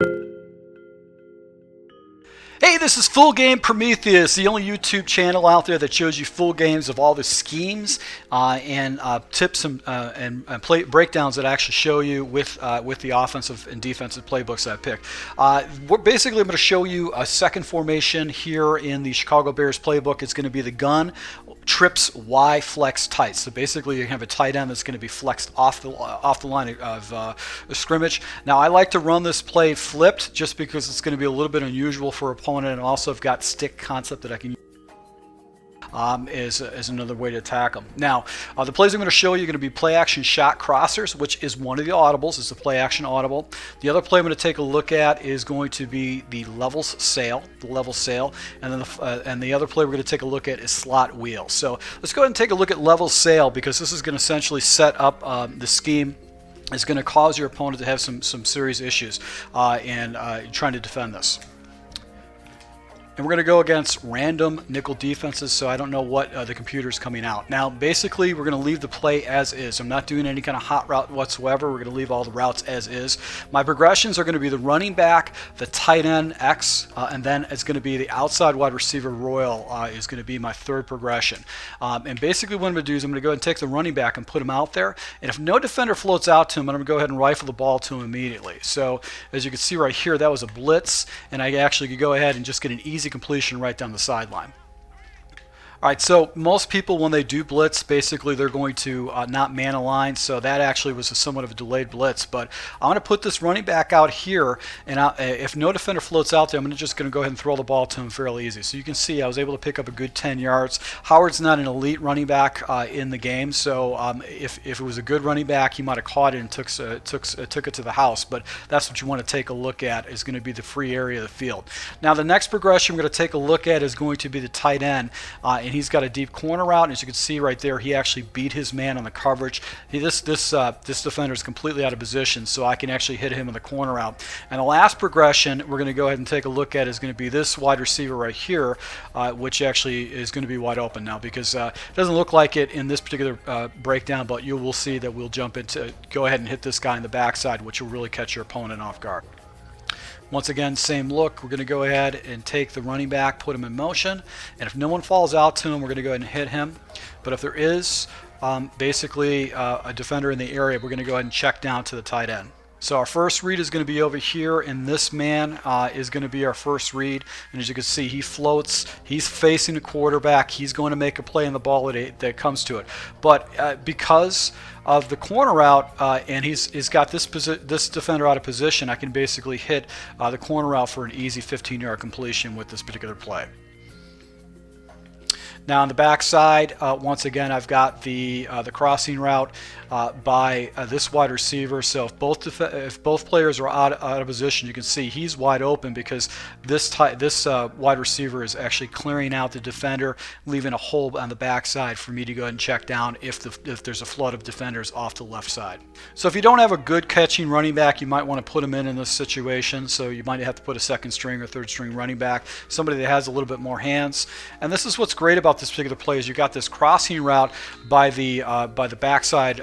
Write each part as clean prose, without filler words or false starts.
Hey, this is Full Game Prometheus, the only YouTube channel out there that shows you full games of all the schemes and tips and play breakdowns that actually show you with the offensive and defensive playbooks that I picked. I'm going to show you a second formation here in the Chicago Bears playbook. It's going to be the gun trips Y flex tight. So basically, you have a tight end that's going to be flexed off the line of scrimmage. Now, I like to run this play flipped just because it's going to be a little bit unusual for opponent, and also I've got stick concept that I can use. Is another way to attack them. Now, the plays I'm going to show you are going to be play action shot crossers, which is one of the audibles. It's a play action audible. The other play I'm going to take a look at is going to be the levels sail, and then the other play we're going to take a look at is slot wheel. So let's go ahead and take a look at levels sail, because this is going to essentially set up the scheme. It's going to cause your opponent to have some serious issues in trying to defend this. And we're going to go against random nickel defenses, so I don't know what the computer's coming out. Now, basically, we're going to leave the play as is. I'm not doing any kind of hot route whatsoever. We're going to leave all the routes as is. My progressions are going to be the running back, the tight end X, and then it's going to be the outside wide receiver Royal is going to be my third progression. And basically what I'm going to do is I'm going to go ahead and take the running back and put him out there. And if no defender floats out to him, I'm going to go ahead and rifle the ball to him immediately. So as you can see right here, that was a blitz, and I actually could go ahead and just get an easy completion right down the sideline. All right, so most people, when they do blitz, basically they're going to not man a line, so that actually was somewhat of a delayed blitz. But I'm going to put this running back out here, and if no defender floats out there, I'm just going to go ahead and throw the ball to him fairly easy. So you can see I was able to pick up a good 10 yards. Howard's not an elite running back in the game, so if it was a good running back, he might have caught it and took it to the house. But that's what you want to take a look at, is going to be the free area of the field. Now, the next progression we're going to take a look at is going to be the tight end, and he's got a deep corner route, and as you can see right there, he actually beat his man on the coverage. This defender is completely out of position, so I can actually hit him in the corner route. And the last progression we're going to go ahead and take a look at is going to be this wide receiver right here, which actually is going to be wide open now, because it doesn't look like it in this particular breakdown, but you will see that we'll jump into, go ahead and hit this guy in the backside, which will really catch your opponent off guard. Once again, same look. We're going to go ahead and take the running back, put him in motion, and if no one falls out to him, we're going to go ahead and hit him. But if there is basically a defender in the area, we're going to go ahead and check down to the tight end. So our first read is going to be over here, and this man is going to be our first read. And as you can see, he floats. He's facing the quarterback. He's going to make a play on the ball that comes to it. But because of the corner route, and he's got this defender out of position, I can basically hit the corner route for an easy 15-yard completion with this particular play. Now on the backside, once again, I've got the crossing route by this wide receiver. So if both players are out of position, you can see he's wide open, because this wide receiver is actually clearing out the defender, leaving a hole on the backside for me to go ahead and check down if there's a flood of defenders off the left side. So if you don't have a good catching running back, you might want to put him in this situation. So you might have to put a second string or third string running back, somebody that has a little bit more hands. And this is what's great about this particular play, is you got this crossing route by the backside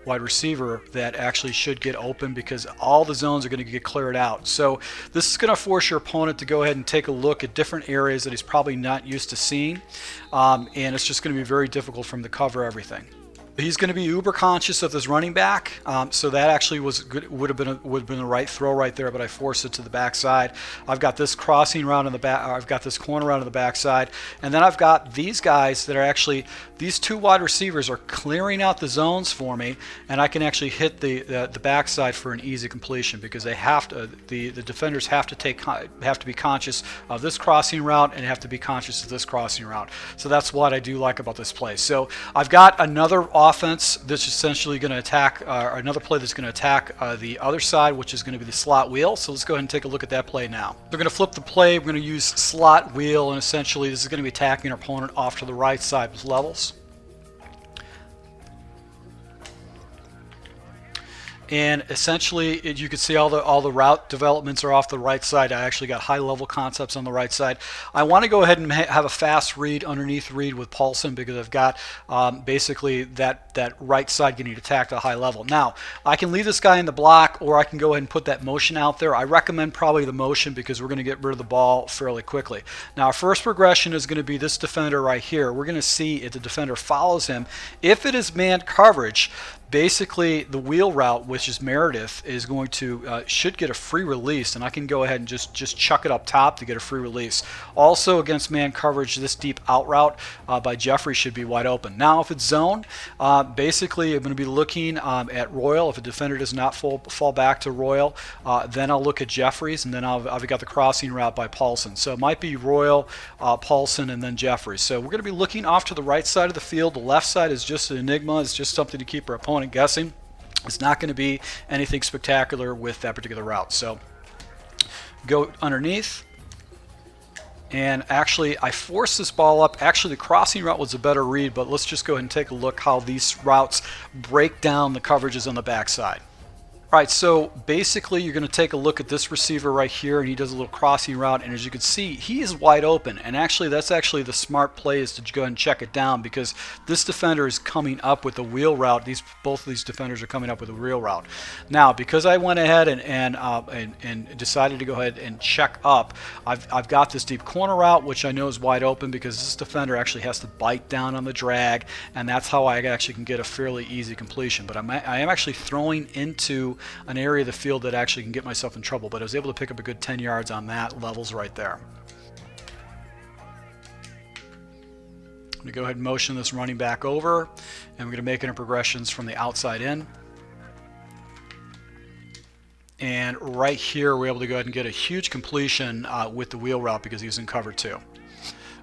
wide receiver that actually should get open, because all the zones are going to get cleared out. So this is going to force your opponent to go ahead and take a look at different areas that he's probably not used to seeing, and it's just going to be very difficult for him to cover everything. He's going to be uber conscious of his running back, so that actually was good, would have been the right throw right there, but I forced it to the backside. I've got this crossing route on the back. I've got this corner route on the backside, and then I've got these guys that are actually, these two wide receivers are clearing out the zones for me, and I can actually hit the backside for an easy completion, because they have to, the defenders have to be conscious of this crossing route and have to be conscious of this crossing route. So that's what I do like about this play. So I've got another offense that's essentially going to attack, another play that's going to attack the other side, which is going to be the slot wheel. So let's go ahead and take a look at that play now. We're going to flip the play. We're going to use slot wheel, and essentially this is going to be attacking our opponent off to the right side with levels. And essentially, you can see all the route developments are off the right side. I actually got high level concepts on the right side. I want to go ahead and have a fast read, underneath read with Paulson, because I've got basically that right side getting attacked at a high level. Now, I can leave this guy in the block, or I can go ahead and put that motion out there. I recommend probably the motion because we're going to get rid of the ball fairly quickly. Now, our first progression is going to be this defender right here. We're going to see if the defender follows him. If it is man coverage, basically the wheel route, which is Meredith, is going to should get a free release, and I can go ahead and just chuck it up top to get a free release. Also against man coverage, this deep out route by Jeffrey should be wide open. Now if it's zone, basically I'm going to be looking at Royal. If a defender does not fall back to Royal, then I'll look at Jeffries, and then I've got the crossing route by Paulson. So it might be Royal, Paulson, and then Jeffries. So we're going to be looking off to the right side of the field. The left side is just an enigma. It's just something to keep our opponent guessing. It's not going to be anything spectacular with that particular route. So go underneath, and actually I forced this ball up. Actually the crossing route was a better read, but let's just go ahead and take a look how these routes break down the coverages on the backside. All right, so basically you're going to take a look at this receiver right here, and he does a little crossing route, and as you can see, he is wide open. And actually that's actually the smart play, is to go ahead and check it down, because this defender is coming up with a wheel route. Both of these defenders are coming up with a wheel route. Now because I went ahead and decided to go ahead and check up, I've got this deep corner route, which I know is wide open because this defender actually has to bite down on the drag, and that's how I actually can get a fairly easy completion. But I am actually throwing into an area of the field that actually can get myself in trouble, but I was able to pick up a good 10 yards on that. Levels right there. I'm going to go ahead and motion this running back over, and we're going to make it in progressions from the outside in. And right here we're able to go ahead and get a huge completion with the wheel route because he was in cover 2.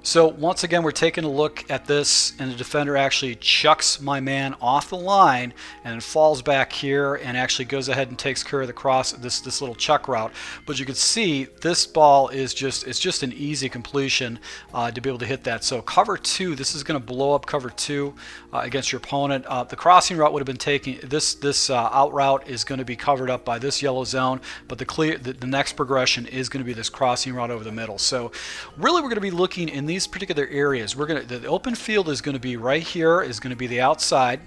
So once again, we're taking a look at this, and the defender actually chucks my man off the line and then falls back here and actually goes ahead and takes care of the cross, this little chuck route. But you can see this ball is just an easy completion to be able to hit that. So cover 2, this is going to blow up cover 2 against your opponent. The crossing route would have been taking this out route is going to be covered up by this yellow zone, but the next progression is going to be this crossing route over the middle. So really we're going to be looking in these particular areas. The open field is going to be right here, is going to be the outside,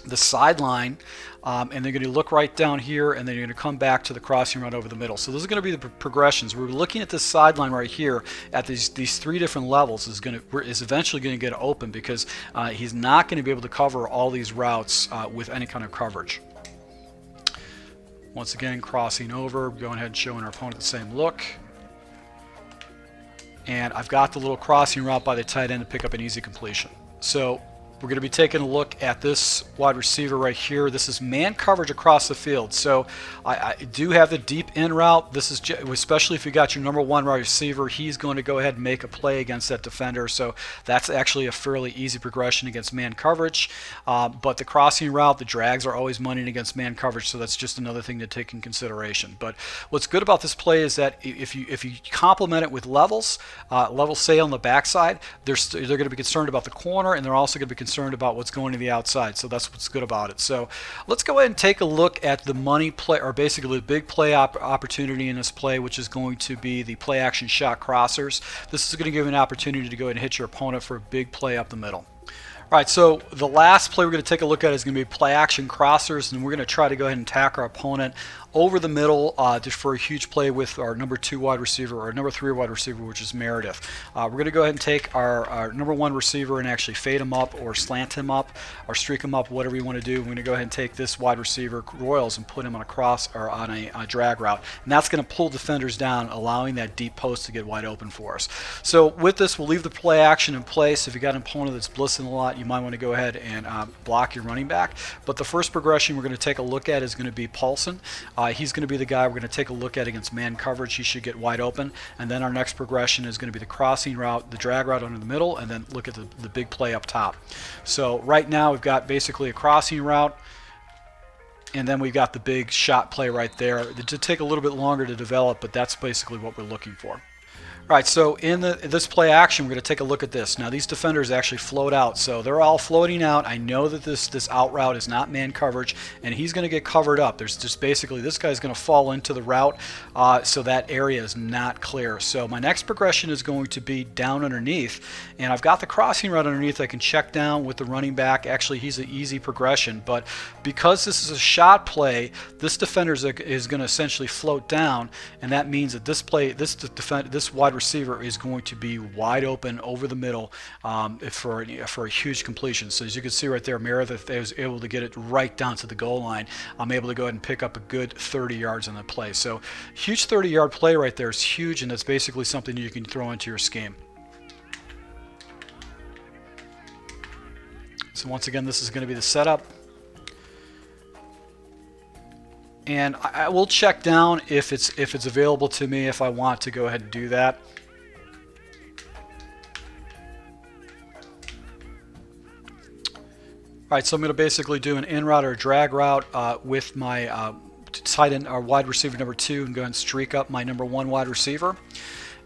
the sideline, and they're going to look right down here, and then you're going to come back to the crossing route over the middle. So those are going to be the progressions. We're looking at this sideline right here at these 3 different levels is eventually going to get open, because he's not going to be able to cover all these routes with any kind of coverage. Once again, crossing over, going ahead and showing our opponent the same look. And I've got the little crossing route by the tight end to pick up an easy completion. So we're going to be taking a look at this wide receiver right here. This is man coverage across the field. So I do have the deep in route. This is especially if you got your number 1 wide receiver, he's going to go ahead and make a play against that defender. So that's actually a fairly easy progression against man coverage. But the crossing route, the drags are always money against man coverage. So that's just another thing to take in consideration. But what's good about this play is that if you complement it with levels, level say on the backside, they're going to be concerned about the corner, and they're also going to be concerned about what's going to the outside. So that's what's good about it. So let's go ahead and take a look at the money play, or basically the big play opportunity in this play, which is going to be the play action shot crossers. This is going to give you an opportunity to go ahead and hit your opponent for a big play up the middle. All right, so the last play we're going to take a look at is going to be play action crossers, and we're going to try to go ahead and attack our opponent over the middle just for a huge play with our number 2 wide receiver, or number 3 wide receiver, which is Meredith. We're going to go ahead and take our number 1 receiver and actually fade him up, or slant him up, or streak him up, whatever you want to do. We're going to go ahead and take this wide receiver, Royals, and put him on a cross, or on a drag route, and that's going to pull defenders down, allowing that deep post to get wide open for us. So with this, we'll leave the play action in place. If you got an opponent that's blitzing a lot, you might want to go ahead and block your running back. But the first progression we're going to take a look at is going to be Paulson. He's going to be the guy we're going to take a look at against man coverage. He should get wide open. And then our next progression is going to be the crossing route, the drag route under the middle, and then look at the big play up top. So right now we've got basically a crossing route, and then we've got the big shot play right there. It did take a little bit longer to develop, but that's basically what we're looking for. All right, so in this play action, we're going to take a look at this. Now, these defenders actually float out, so they're all floating out. I know that this out route is not man coverage, and he's going to get covered up. There's just basically this guy's going to fall into the route, so that area is not clear. So my next progression is going to be down underneath, and I've got the crossing route underneath. I can check down with the running back. Actually, he's an easy progression, but because this is a shot play, this defender is going to essentially float down, and that means that this wide receiver is going to be wide open over the middle for a huge completion. So as you can see right there, Meredith was able to get it right down to the goal line. I'm able to go ahead and pick up a good 30 yards on the play. So huge 30-yard play right there is huge, and that's basically something you can throw into your scheme. So once again, this is going to be the setup. And I will check down if it's available to me if I want to go ahead and do that. All right, so I'm going to basically do an in route or a drag route with my tight end or wide receiver number 2 and go ahead and streak up my number 1 wide receiver.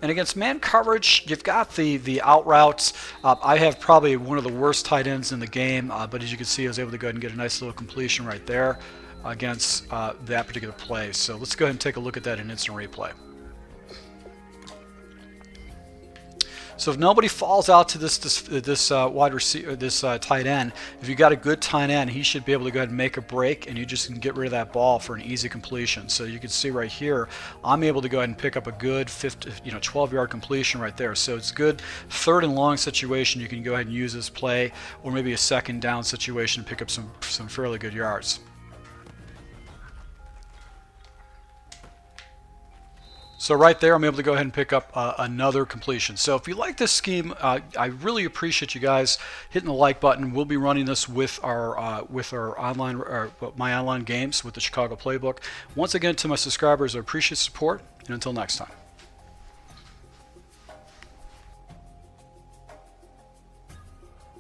And against man coverage, you've got the out routes. I have probably one of the worst tight ends in the game, but as you can see, I was able to go ahead and get a nice little completion right there against that particular play. So let's go ahead and take a look at that in instant replay. So if nobody falls out to this wide receiver, this tight end, if you got a good tight end, he should be able to go ahead and make a break, and you just can get rid of that ball for an easy completion. So you can see right here, I'm able to go ahead and pick up a good 12-yard completion right there. So it's a good 3rd and long situation. You can go ahead and use this play, or maybe a 2nd down situation to pick up some fairly good yards. So right there, I'm able to go ahead and pick up another completion. So if you like this scheme, I really appreciate you guys hitting the like button. We'll be running this with our online, my online games with the Chicago Playbook. Once again, to my subscribers, I appreciate support, and until next time.